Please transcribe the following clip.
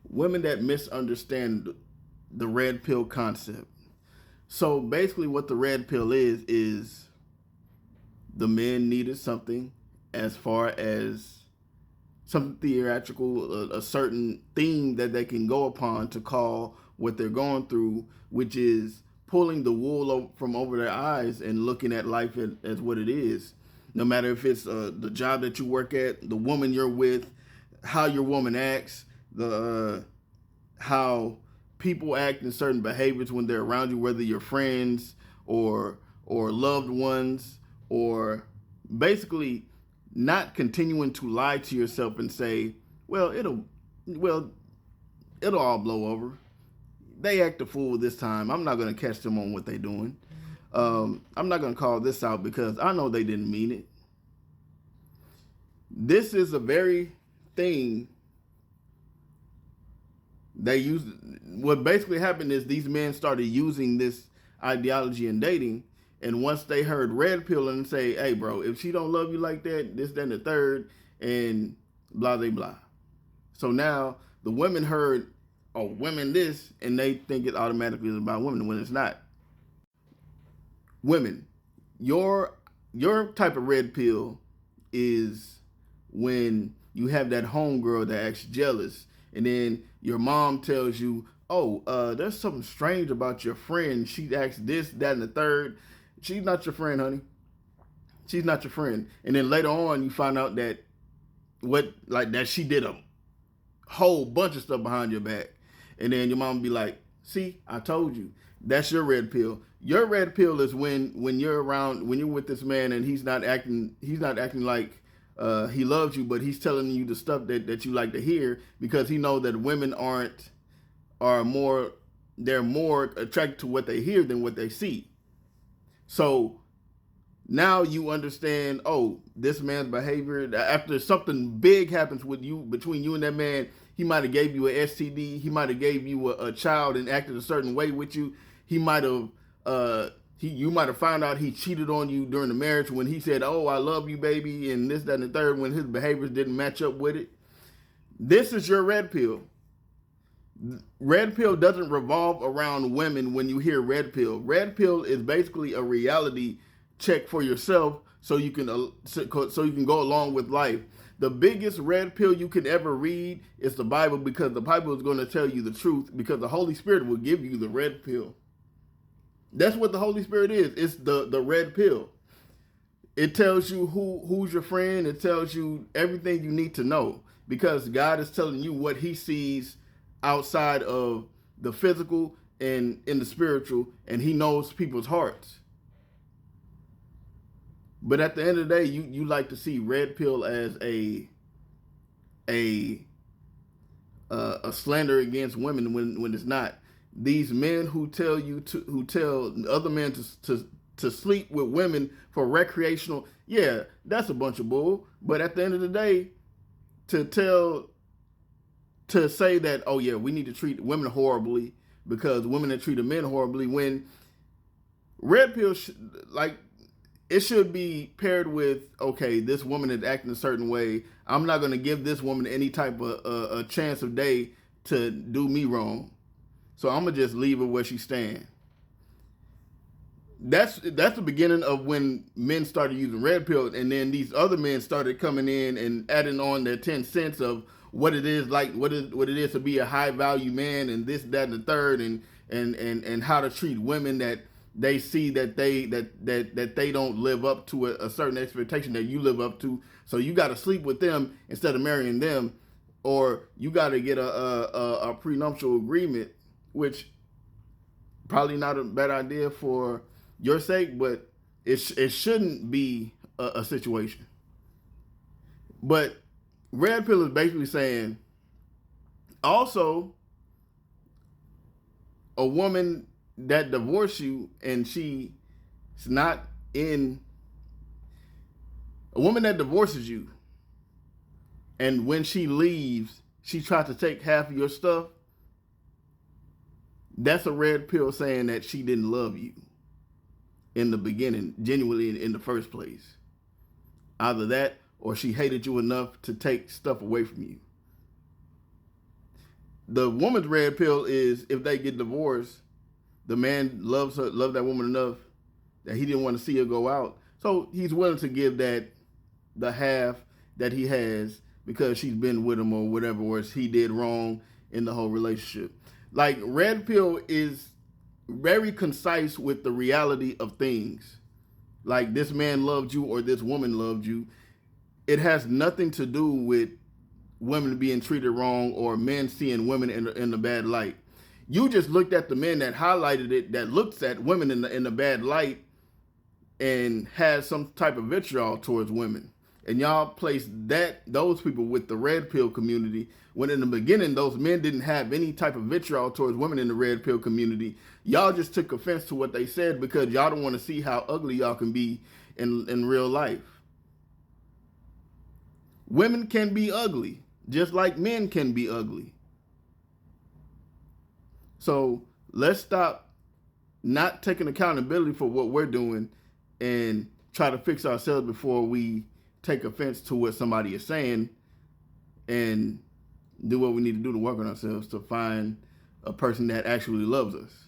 women that misunderstand the red pill concept. So basically, what the red pill is the men needed something as far as something theatrical, a certain theme that they can go upon to call what they're going through, which is pulling the wool from over their eyes and looking at life as what it is. No matter if it's the job that you work at, the woman you're with, how your woman acts, the how people act in certain behaviors when they're around you, whether you're friends or loved ones, or basically not continuing to lie to yourself and say, well, it'll all blow over. They act a fool this time. I'm not gonna catch them on what they're doing. I'm not gonna call this out because I know they didn't mean it. This is a very thing they use. What basically happened is these men started using this ideology in dating, and once they heard red pill and say, hey bro, if she don't love you like that, this, that, and the third, and blah blah blah. So now the women heard, oh, women this, and they think it automatically is about women when it's not. Women, your type of red pill is when you have that homegirl that acts jealous, and then your mom tells you, oh, there's something strange about your friend. She acts this, that, and the third. She's not your friend, honey. She's not your friend. And then later on, you find out that that she did a whole bunch of stuff behind your back. And then your mom be like, see, I told you. That's your red pill. Your red pill is when you're around, when you're with this man and he's not acting like he loves you, but he's telling you the stuff that you like to hear because he knows that women are more attracted to what they hear than what they see. So now you understand, oh, this man's behavior, after something big happens with you, between you and that man, he might have gave you an STD, he might have gave you a child and acted a certain way with you. He might have you might have found out he cheated on you during the marriage when he said, oh, I love you, baby, and this, that, and the third, when his behaviors didn't match up with it. This is your red pill. Red pill doesn't revolve around women when you hear red pill. Red pill is basically a reality check for yourself so you can go along with life. The biggest red pill you can ever read is the Bible, because the Bible is going to tell you the truth, because the Holy Spirit will give you the red pill. That's what the Holy Spirit is. It's the red pill. It tells you who's your friend. It tells you everything you need to know, because God is telling you what he sees outside of the physical and in the spiritual, and he knows people's hearts. But at the end of the day, you like to see red pill as a slander against women when it's not. These men who tell other men to sleep with women for recreational, yeah, that's a bunch of bull. But at the end of the day, to say that, oh yeah, we need to treat women horribly because women that treat men horribly, when red pill it should be paired with, okay, this woman is acting a certain way. I'm not going to give this woman any type of a chance of day to do me wrong. So I'm going to just leave her where she stands. That's the beginning of when men started using red pill, and then these other men started coming in and adding on their 10 cents of what it is like, what it is to be a high value man, and this, that, and the third, and how to treat women that they see that they don't live up to a certain expectation that you live up to. So you got to sleep with them instead of marrying them, or you got to get a prenuptial agreement, which probably not a bad idea for your sake, but it shouldn't be a situation. But red pill is basically saying, also, a woman that divorced you and she's not in, a woman that divorces you and when she leaves, she tries to take half of your stuff, that's a red pill saying that she didn't love you in the beginning, genuinely in the first place. Either that or she hated you enough to take stuff away from you. The woman's red pill is if they get divorced, the man loves her, love that woman enough that he didn't want to see her go out, so he's willing to give that the half that he has because she's been with him or whatever, or he did wrong in the whole relationship. Like red pill is very concise with the reality of things. Like this man loved you or this woman loved you. It has nothing to do with women being treated wrong or men seeing women in a bad light. You just looked at the men that highlighted it, that looks at women in the bad light and has some type of vitriol towards women. And y'all place those people with the red pill community when in the beginning those men didn't have any type of vitriol towards women in the red pill community. Y'all just took offense to what they said because y'all don't want to see how ugly y'all can be in real life. Women can be ugly, just like men can be ugly. So let's stop not taking accountability for what we're doing and try to fix ourselves before we take offense to what somebody is saying, and do what we need to do to work on ourselves to find a person that actually loves us.